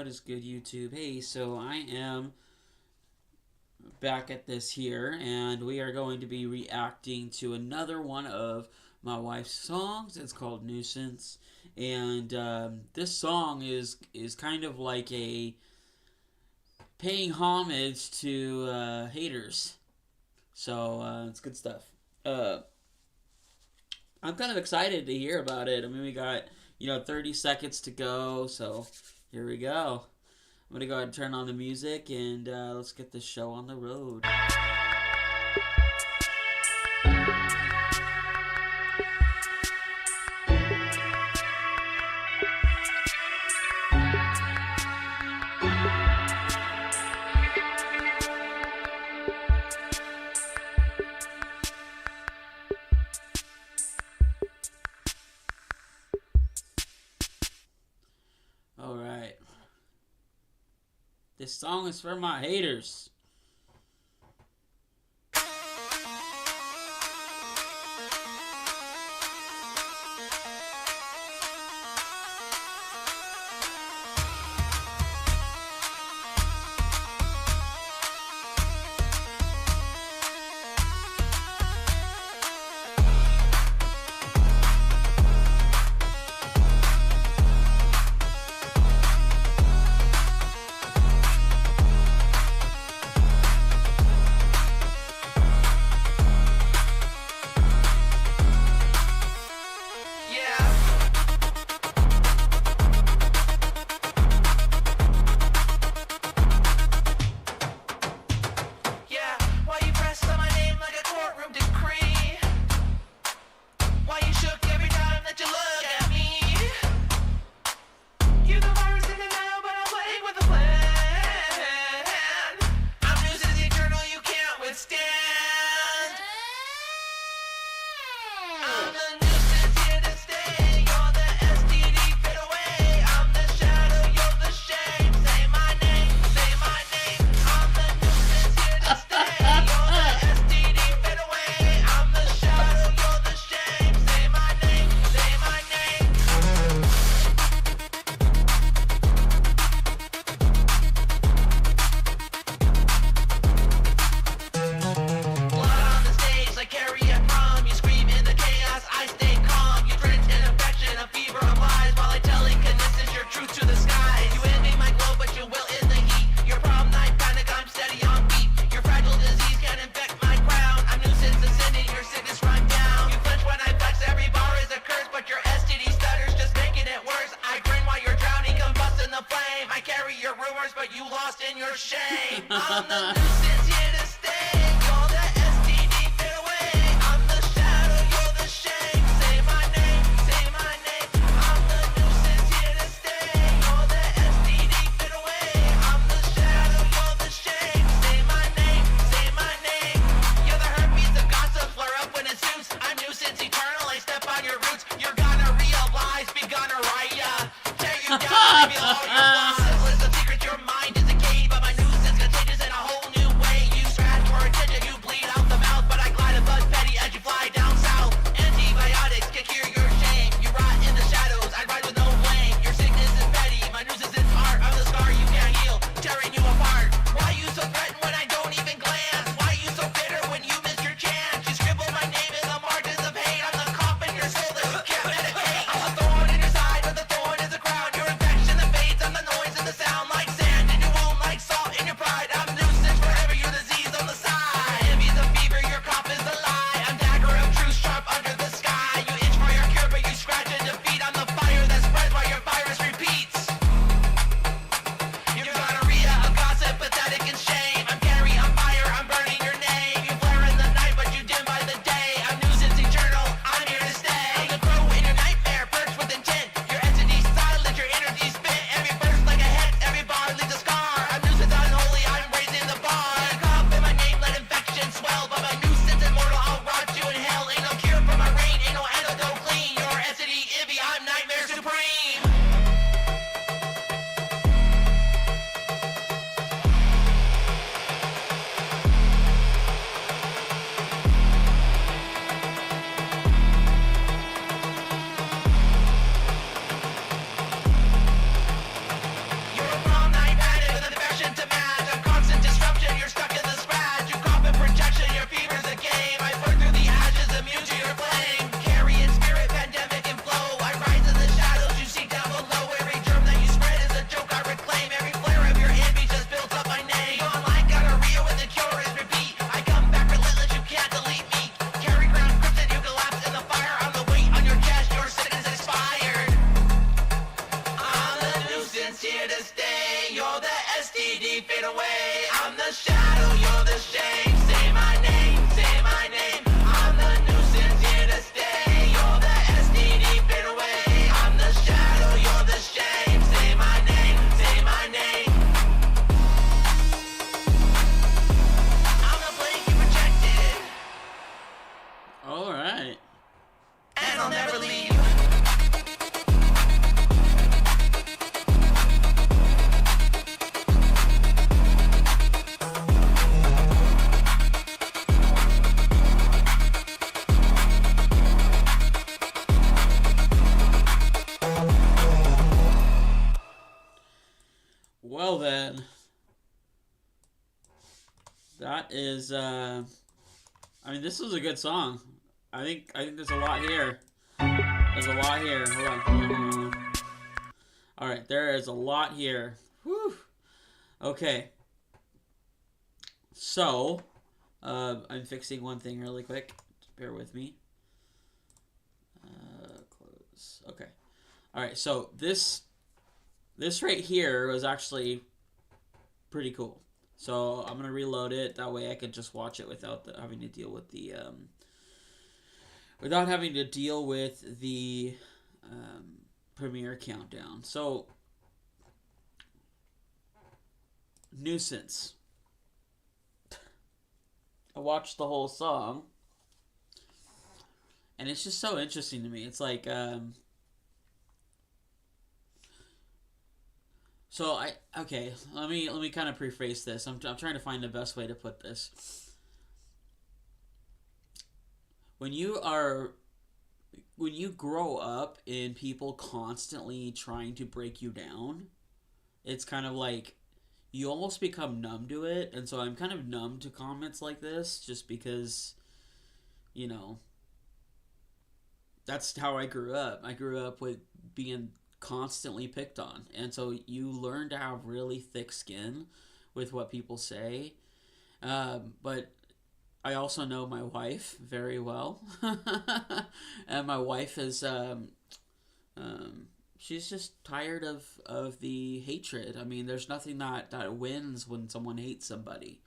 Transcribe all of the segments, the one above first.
What is good, YouTube? Hey, so I am back at this here, and we are going to be reacting to another one of my wife's songs. It's called Nuisance, and this song is kind of like a paying homage to haters. So it's good stuff. I'm kind of excited to hear about it. I mean, we got 30 seconds to go, so here we go. I'm gonna go ahead and turn on the music, and let's get this show on the road. Alright. This song is for my haters. But you lost in your shame. I'm the nuisance here to stay. You're the STD, fade away. I'm the shadow, you're the shame. Say my name, say my name. I'm the nuisance here to stay. You're the STD, fade away. I'm the shadow, you're the shame. Say my name, say my name. You're the herpes of gossip, flare up when it suits. I'm nuisance eternal, I step on your roots. You're gonna realize, be gonorrhea. Tear you down, reveal all your flaws. Your mind is a cage, but my nuisance contagious in a whole new way. You here to stay. You're the STD, fade away. I'm the shadow, you're the shame. Say my name, say my name. I'm the nuisance, here to stay. You're the STD, fade away. I'm the shadow, you're the shame. Say my name, say my name. I'm the blank you rejected, All right. and I'll never leave. Well then, that is. I mean, this was a good song. I think there's a lot here. There's a lot here. Hold on. Hold on, hold on. All right, there is a lot here. Whew. Okay. So, I'm fixing one thing really quick. Bear with me. Close. Okay. All right. So this right here was actually pretty cool. So I'm gonna reload it. That way I can just watch it without having to deal with the premiere countdown. So Nuisance. I watched the whole song, and it's just so interesting to me. It's like so okay. Let me kind of preface this. I'm trying to find the best way to put this. When you grow up and people constantly trying to break you down, it's kind of like you almost become numb to it. And so I'm kind of numb to comments like this just because, you know, that's how I grew up. I grew up with being constantly picked on. And so you learn to have really thick skin with what people say. But I also know my wife very well. And my wife is, she's just tired of the hatred. I mean, there's nothing that wins when someone hates somebody.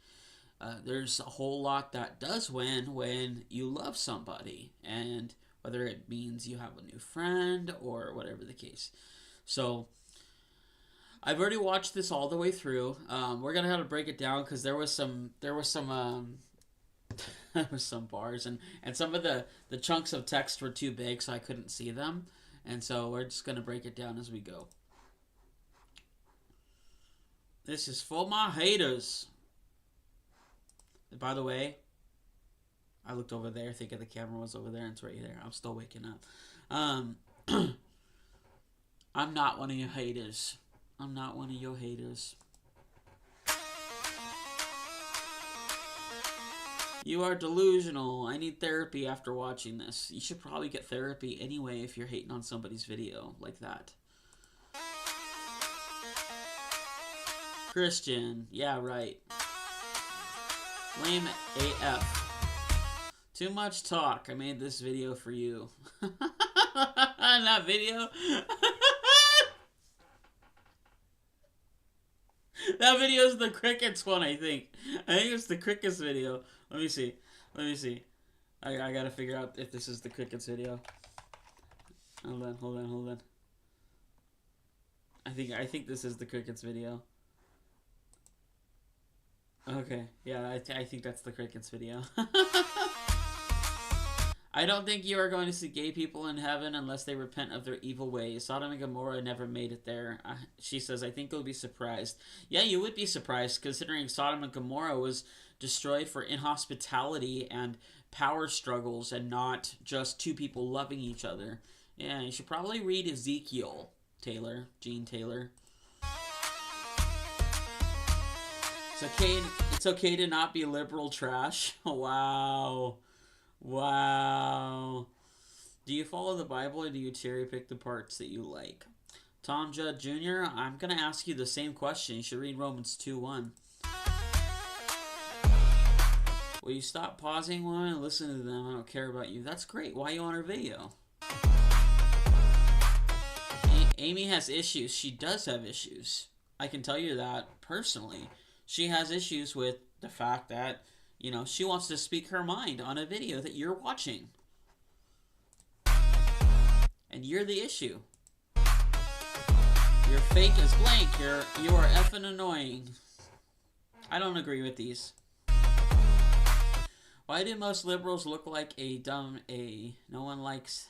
There's a whole lot that does win when you love somebody, and whether it means you have a new friend or whatever the case. So I've already watched this all the way through. We're gonna have to break it down because there was some there was some bars, and some of the chunks of text were too big, so I couldn't see them. And so we're just gonna break it down as we go. This is for my haters. By the way, I looked over there thinking the camera was over there, and it's right there. I'm still waking up. I'm not one of your haters. I'm not one of your haters. You are delusional. I need therapy after watching this. You should probably get therapy anyway if you're hating on somebody's video like that. Christian. Yeah, right. Lame AF. Too much talk. I made this video for you. That video. That video is the Crickets one, I think. I think it's the Crickets video. Let me see. Let me see. I gotta figure out if this is the Crickets video. Hold on, hold on, hold on. I think this is the Crickets video. Okay, yeah, I think that's the Crickets video. I don't think you are going to see gay people in heaven unless they repent of their evil ways. Sodom and Gomorrah never made it there. She says, I think you'll be surprised. Yeah, you would be surprised, considering Sodom and Gomorrah was destroyed for inhospitality and power struggles and not just two people loving each other. Yeah, you should probably read Ezekiel, Taylor, Gene Taylor. It's okay to not be liberal trash. Wow. Wow. Do you follow the Bible, or do you cherry pick the parts that you like? Tom Judd Jr., I'm going to ask you the same question. You should read Romans 2:1. Will you stop pausing one and listen to them? I don't care about you. That's great. Why are you on our video? Amy has issues. She does have issues. I can tell you that personally. She has issues with the fact that, she wants to speak her mind on a video that you're watching. And you're the issue. You're fake as blank. You are effing annoying. I don't agree with these. Why do most liberals look like a dumb A? No one likes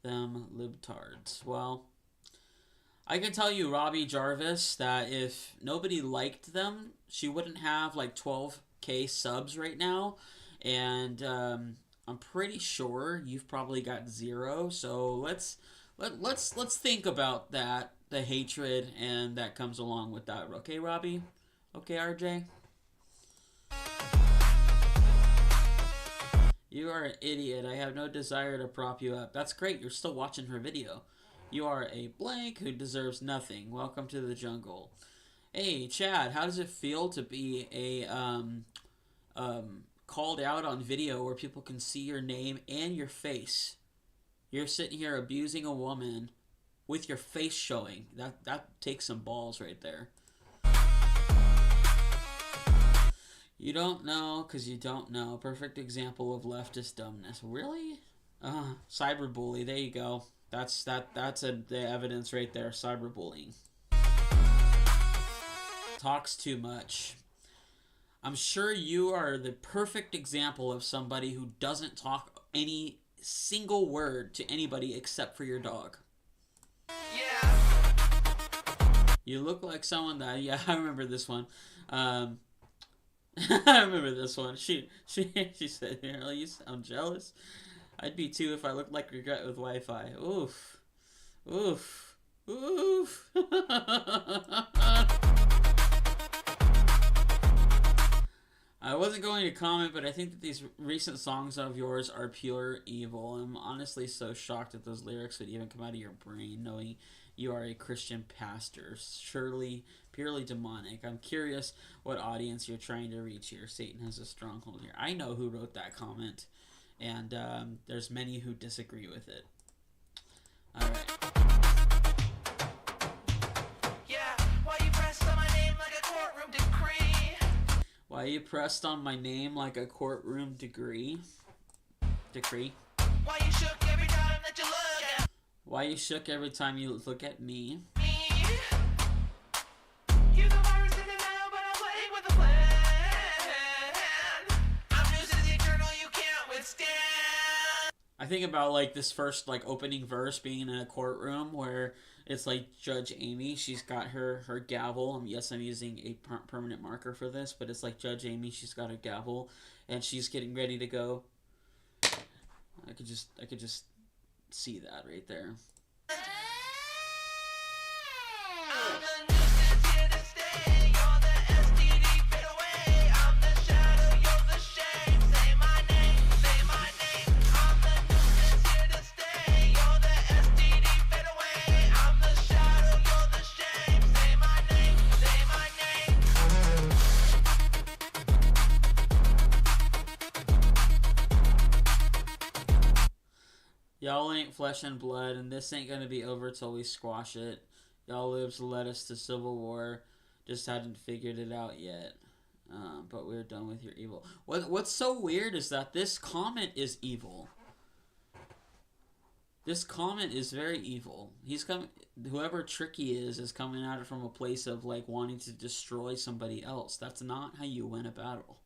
them libtards. Well, I can tell you, Robbie Jarvis, that if nobody liked them, she wouldn't have like 12K subs right now. And I'm pretty sure you've probably got 0. So let's think about that, the hatred and that comes along with that. Okay, Robbie? Okay, RJ? You are an idiot. I have no desire to prop you up. That's great. You're still watching her video. You are a blank who deserves nothing. Welcome to the jungle. Hey, Chad, how does it feel to be a called out on video where people can see your name and your face? You're sitting here abusing a woman with your face showing. That takes some balls right there. You don't know because you don't know. Perfect example of leftist dumbness. Really? Cyberbully. There you go. That's the evidence right there. Cyberbullying. Talks too much. I'm sure you are the perfect example of somebody who doesn't talk any single word to anybody except for your dog. Yeah. You look like someone that, yeah, I remember this one. I remember this one. She said, you sound jealous. I'd be too if I looked like regret with Wi-Fi. Oof. Oof. Oof. I wasn't going to comment, but I think that these recent songs of yours are pure evil. I'm honestly so shocked that those lyrics would even come out of your brain, knowing you are a Christian pastor. Surely purely demonic. I'm curious what audience you're trying to reach here. Satan has a stronghold here. I know who wrote that comment, and there's many who disagree with it. Alright. Why you pressed on my name like a courtroom decree? Why you shook every time that you look at Why you shook every time you look at me? me? You're the virus in the now, but I'm playing with the plan. I'm Nuisance eternal, you can't withstand. I think about like this first like opening verse being in a courtroom where it's like Judge Amy. She's got her gavel. Yes, I'm using a permanent marker for this, but it's like Judge Amy. She's got her gavel, and she's getting ready to go. I could just see that right there. I'm the nuisance here to stay. You're the STD, fade away. I'm the shadow, you're the shame. Say my name, say my name. I'm the nuisance here to stay. You're the STD, fade away. I'm the shadow, you're the shame. Say my name, say my name. Y'all ain't flesh and blood, and this ain't gonna be over till we squash it. Y'all libs led us to civil war, just hadn't figured it out yet. But we're done with your evil. What's so weird is that this comment is evil. This comment is very evil. Whoever Tricky is coming at it from a place of like wanting to destroy somebody else. That's not how you win a battle.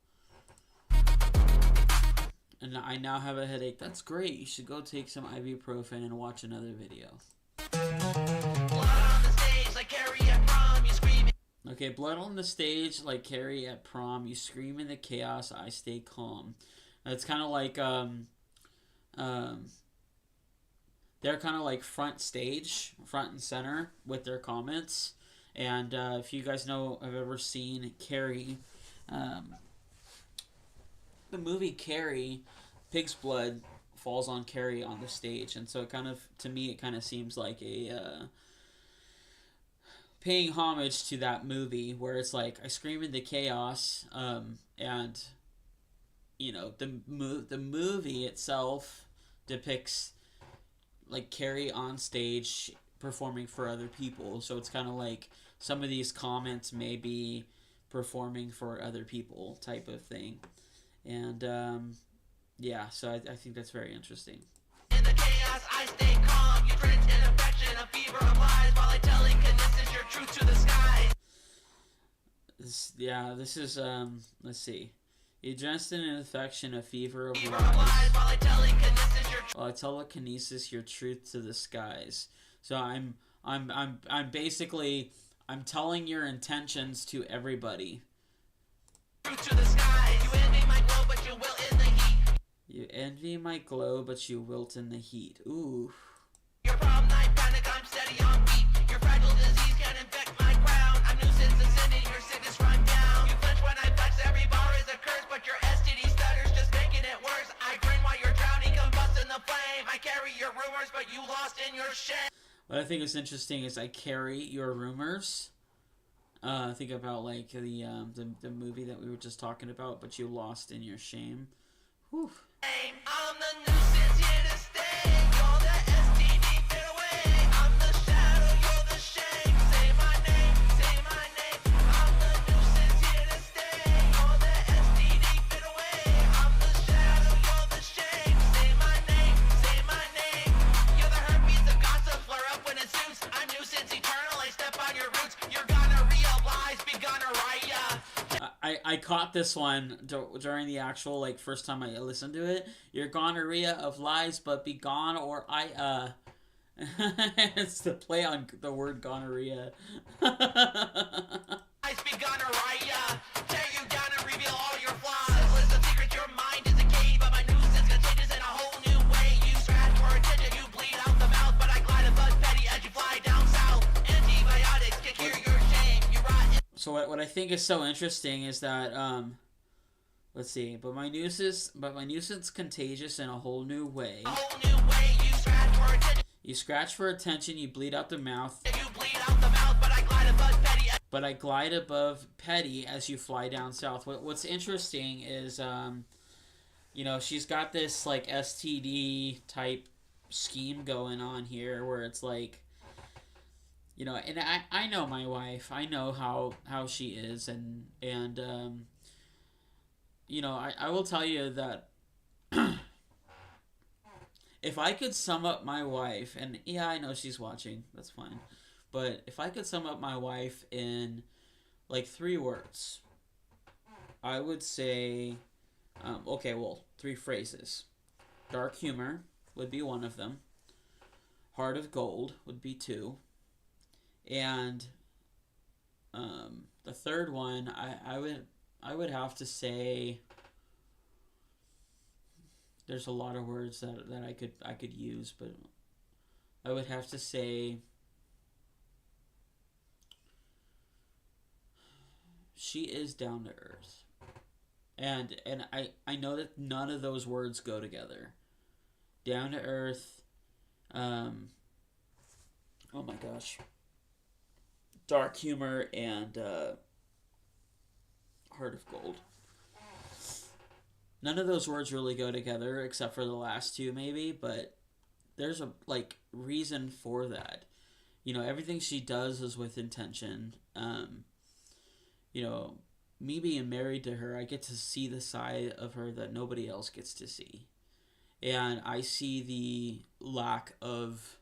And I now have a headache. That's great. You should go take some ibuprofen and watch another video. Blood on the stage like Carrie at prom, you screaming. Okay, blood on the stage like Carrie at prom. You scream in the chaos, I stay calm. It's kind of like they're kind of like front and center with their comments. And if you guys know, have ever seen Carrie, the movie Carrie, pig's blood falls on Carrie on the stage, and so it kind of, to me, it kind of seems like a paying homage to that movie where it's like I scream into chaos, and you know the movie itself depicts like Carrie on stage performing for other people. So it's kind of like some of these comments may be performing for other people type of thing. And yeah, so I think that's very interesting. In the chaos, I stay calm. You drenched in affection, a fever of lies, while I telekinesis your truth to the skies. This is let's see. You drenched in an affection, a fever of Fever lies, of lies, while I telekinesis your truth. while I telekinesis your truth to the skies. So I'm basically I'm telling your intentions to everybody. Truth to the skies. You envy my glow, but you will in the heat. You envy my glow, but you wilt in the heat. Ooh. Your problem night panic, I'm steady on beat. Your fragile disease can infect my crown. I'm nuisance ascending, your sickness run down. You flinch when I flex, every bar is a curse, but your STD stutters just making it worse. I grin while you're drowning, combust in the flame. I carry your rumors, but you lost in your shame. What I think is interesting is I carry your rumors. Think about like the movie that we were just talking about, but you lost in your shame. Whew. I'm the nuisance here to stay. You're the STD, fade away. I'm the shadow, you're the shame. Say my name, say my name. I'm the nuisance here to stay. You're the STD, fade away. I'm the shadow, you're the shame. Say my name, say my name. You're the herpes of gossip, flare up when it suits. I'm nuisance eternal, I step on your roots. You're gonna realize, be gonorrhea. I caught this one during the actual like first time I listened to it. Your gonorrhea of lies, but be gone or it's the play on the word gonorrhea. I speak gonorrhea. Tear you down and reveal all your flaws. List of secrets, your mind is a cave, but my nuisance contagious in a whole new way. You scratch for attention, you bleed out the mouth, but I glide above petty as you fly down south. Antibiotics can cure your shame. You rot. So what I think is so interesting is that let's see, but my nuisance contagious in a whole new way. A whole new way. You scratch for attention. You scratch for attention, you bleed out the mouth, You bleed out the mouth, but I glide above petty. but I glide above petty as you fly down south. What's interesting is she's got this like STD type scheme going on here where it's like, and I know my wife. I know how she is, and I will tell you that if I could sum up my wife, and yeah, I know she's watching, that's fine, but if I could sum up my wife in like 3 words, I would say, 3 phrases. Dark humor would be one of them. Heart of gold would be 2. And the third one, I would have to say, there's a lot of words that I could use, but I would have to say she is down to earth. And I know that none of those words go together. Down to earth, oh my gosh. Dark humor and heart of gold. None of those words really go together except for the last 2 maybe, but there's a like reason for that. Everything she does is with intention. Me being married to her, I get to see the side of her that nobody else gets to see. And I see the lack of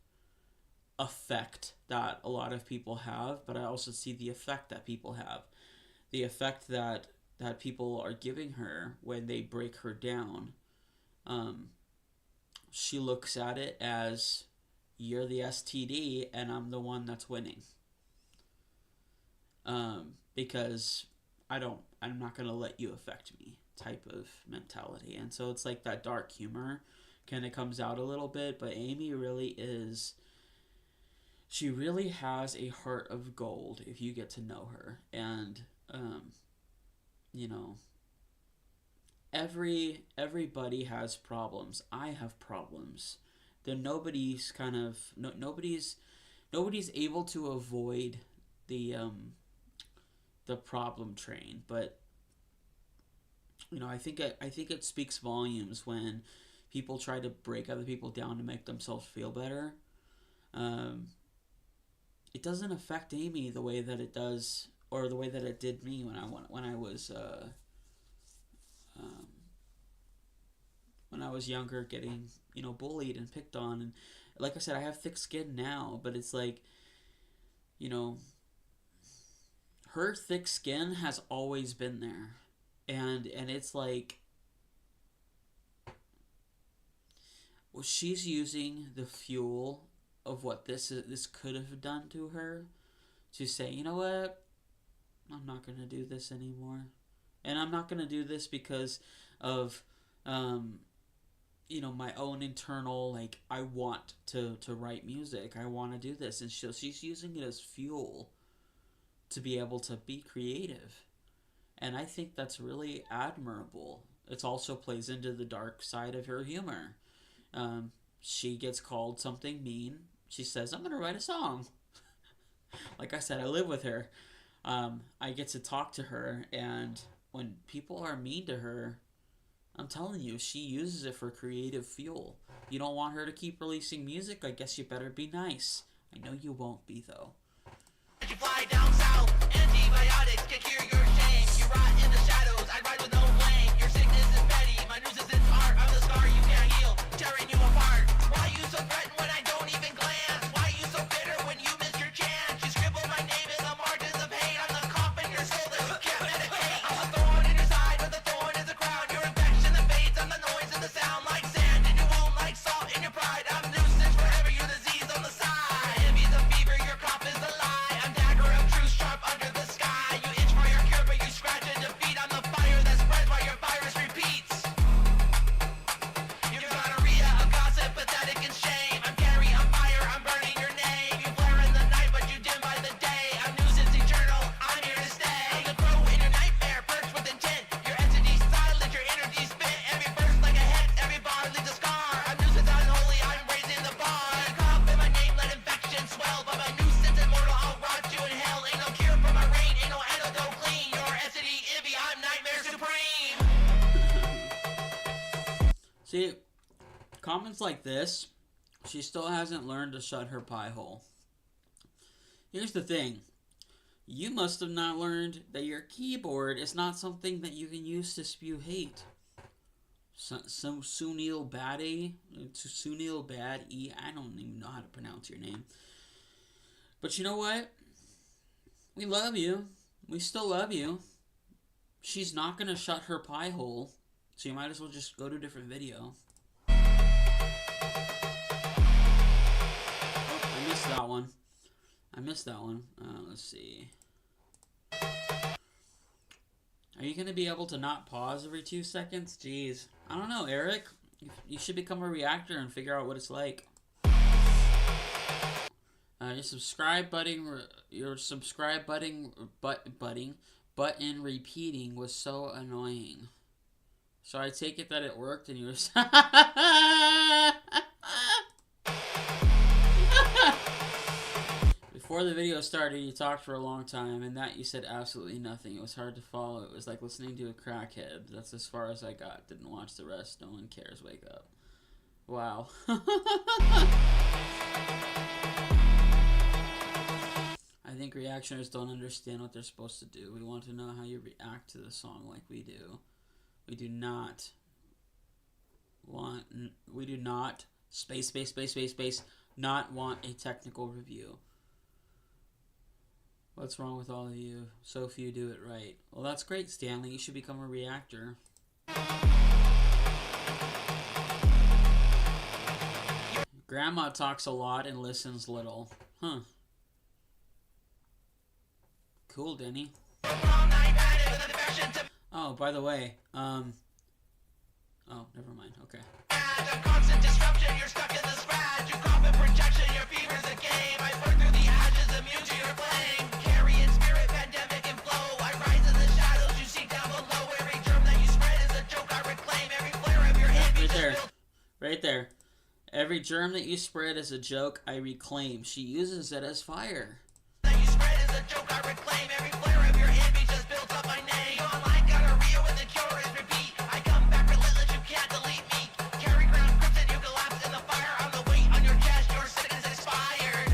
effect that a lot of people have, but I also see the effect that people have. The effect that people are giving her when they break her down. She looks at it as, you're the STD and I'm the one that's winning. Because I'm not going to let you affect me type of mentality. And so it's like that dark humor kind of comes out a little bit, but Amy really is, she really has a heart of gold if you get to know her. And, everybody has problems. I have problems. Then nobody's able to avoid the problem train, but I think it speaks volumes when people try to break other people down to make themselves feel better. it doesn't affect Amy the way that it does, or the way that it did me um, when I was younger, getting, you know, bullied and picked on. And like I said, I have thick skin now, but it's like, you know, her thick skin has always been there, and it's like, well, she's using the fuel of what this could have done to her to say, you know what, I'm not gonna do this anymore, and I'm not gonna do this because of you know, my own internal, like, I want to write music, I want to do this, and she's using it as fuel to be able to be creative. And I think that's really admirable. It also plays into the dark side of her humor. She gets called something mean. She says, I'm going to write a song. Like I said, I live with her. I get to talk to her, and when people are mean to her, I'm telling you, she uses it for creative fuel. You don't want her to keep releasing music? I guess you better be nice. I know you won't be, though. You fly down south, antibiotics can cure your shame. You rot in the shadows, I ride with no blame. Your sickness is petty, my nuisance is art. I'm the scar you can't heal, tearing you apart. Why you so threatened when I don't even glance? Why you so bitter when you missed your chance? You scribble my name in the margins of hate. I'm the cough in your soul that you can't medicate. I'm a thorn in your side, but the thorn is a crown. Your infection that fades, I'm the noise and the sound. Like sand in your womb, like salt in your pride. I'm nuisance forever, your disease on the side. My envy's a fever, your cough is a lie. Sharp under the sky. You itch for your cure, but you scratch and defeat. I'm the fire that spreads while your virus repeats. You're gonorrhea, a gossip, pathetic and shame. I'm Gary, I'm fire, I'm burning your name. You flare in the night, but you dim by the day. I'm nuisance eternal, I'm here to stay. I'm the crow in your nightmare, perched with intent. Your entity silent, your energy spent. Every verse like a hex, every bar leaves a scar. I'm nuisance unholy, I'm raising the bar. You cough in my name, let infection swell. But my nuisance immortal, I'll rot you in hell. Ain't no cure for my reign, ain't no antidote clean. Your entity, Ibby, I'm nightmare supreme. See, comments like this, she still hasn't learned to shut her pie hole. Here's the thing. You must have not learned that your keyboard is not something that you can use to spew hate. Some Sunil Badi, I don't even know how to pronounce your name. But you know what? We love you. We still love you. She's not going to shut her pie hole, so you might as well just go to a different video. Oh, I missed that one. Let's see. Are you going to be able to not pause every 2 seconds? Jeez. I don't know, Eric. You should become a reactor and figure out what it's like. Your subscribe button repeating was so annoying. So I take it that it worked and you were... Before the video started, you talked for a long time, and that you said absolutely nothing. It was hard to follow. It was like listening to a crackhead. That's as far as I got. Didn't watch the rest. No one cares. Wake up. Wow. I think reactioners don't understand what they're supposed to do. We want to know how you react to the song like we do. We do not not want a technical review. What's wrong with all of you? So few do it right. Well, that's great, Stanley. You should become a reactor. Grandma talks a lot and listens little. Huh. Cool, Denny. Oh, by the way, oh, never mind. Okay. Constant disruption, you're stuck in the scratch. You cough in projection, your fever's a game. I burn through the ashes, immune to your flame. Carrying spirit, pandemic and flow. I rise in the shadows, you seek down below. Every germ that you spread is a joke I reclaim. Every flare of your hand right there. Right there. Every germ that you spread is a joke I reclaim. She uses it as fire. That you spread is a joke I reclaim. Every flare of your hand just builds up my name. You online gonorrhea when the cure is repeat. I come back relentless, you can't delete me. Carry ground crimson, you collapse in the fire. I'm the weight on your chest, your sickness expired.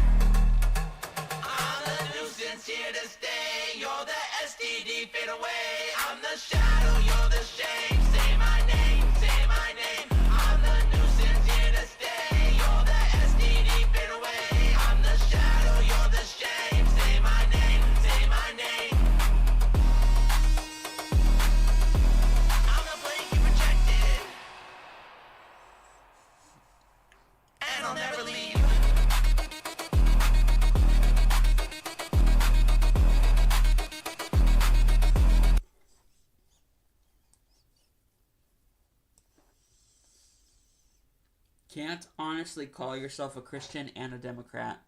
can't honestly call yourself a Christian and a Democrat.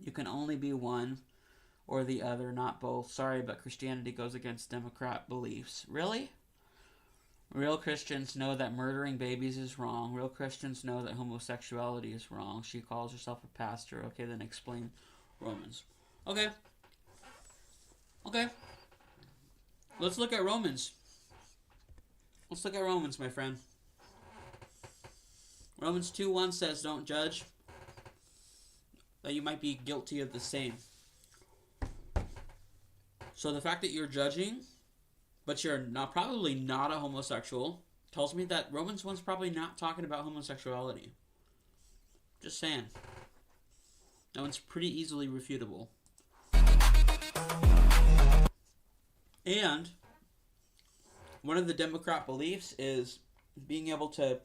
You can only be one or the other, not both. Sorry, but Christianity goes against Democrat beliefs. Really? Real Christians know that murdering babies is wrong. Real Christians know that homosexuality is wrong. She calls herself a pastor. Okay, then explain Romans. Okay. Okay. Let's look at Romans. Let's look at Romans, my friend. Romans 2:1 says, don't judge, that you might be guilty of the same. So the fact that you're judging, but you're probably not a homosexual, tells me that Romans 1's probably not talking about homosexuality. Just saying. That one's pretty easily refutable. And one of the Democrat beliefs is being able to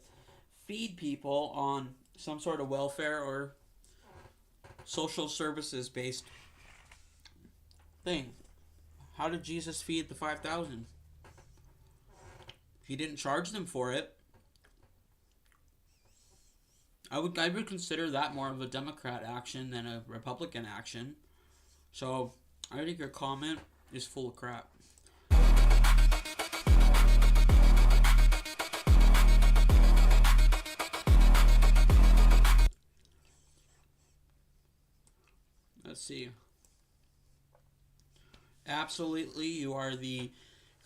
feed people on some sort of welfare or social services based thing. How did Jesus feed the 5,000? He didn't charge them for it. I would consider that more of a Democrat action than a Republican action. So I think your comment is full of crap. Let's see. Absolutely, you are the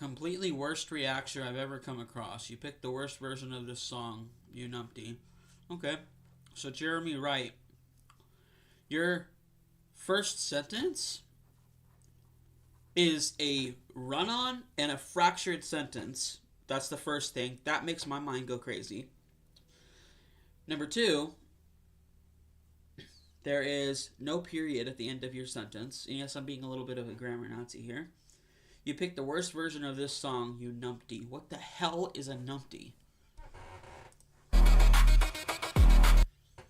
completely worst reactor I've ever come across. You picked the worst version of this song, you numpty. Okay, so Jeremy Wright, your first sentence is a run-on and a fractured sentence. That's the first thing. That makes my mind go crazy. Number two, there is no period at the end of your sentence. And yes, I'm being a little bit of a grammar Nazi here. You picked the worst version of this song, you numpty. What the hell is a numpty?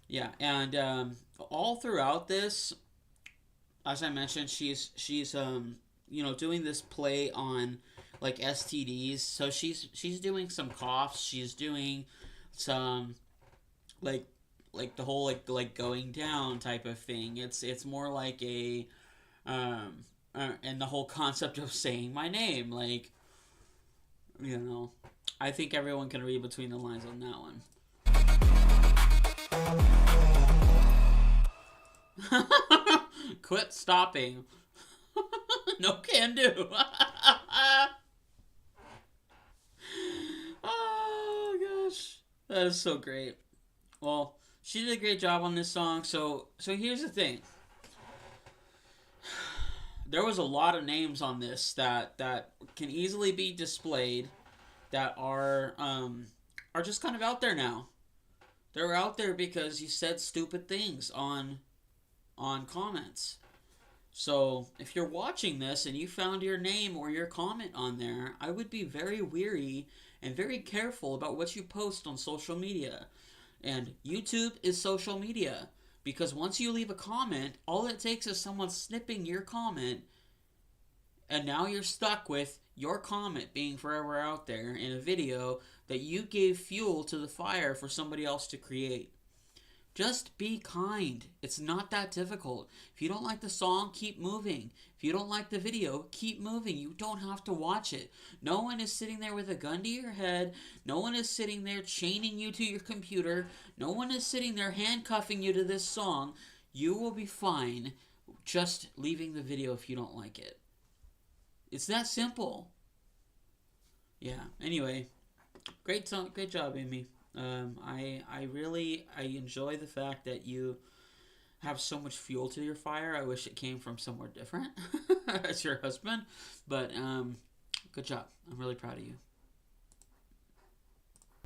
Yeah, and all throughout this, as I mentioned, she's doing this play on like STDs. So she's doing some coughs. She's doing some like the whole like going down type of thing. It's more like a and the whole concept of saying my name, like, I think everyone can read between the lines on that one. Quit stopping. No can do. Oh gosh, that is so great. Well, she did a great job on this song. So here's the thing. There was a lot of names on this that can easily be displayed that are just kind of out there now. They're out there because you said stupid things on comments. So if you're watching this and you found your name or your comment on there, I would be very wary and very careful about what you post on social media. And YouTube is social media, because once you leave a comment, all it takes is someone snipping your comment, and now you're stuck with your comment being forever out there in a video that you gave fuel to the fire for somebody else to create. Just be kind. It's not that difficult. If you don't like the song, keep moving. If you don't like the video, keep moving. You don't have to watch it. No one is sitting there with a gun to your head. No one is sitting there chaining you to your computer. No one is sitting there handcuffing you to this song. You will be fine just leaving the video if you don't like it. It's that simple. Yeah, anyway. Great song. Great job, Amy. I really enjoy the fact that you have so much fuel to your fire. I wish it came from somewhere different as your husband, but good job. I'm really proud of you.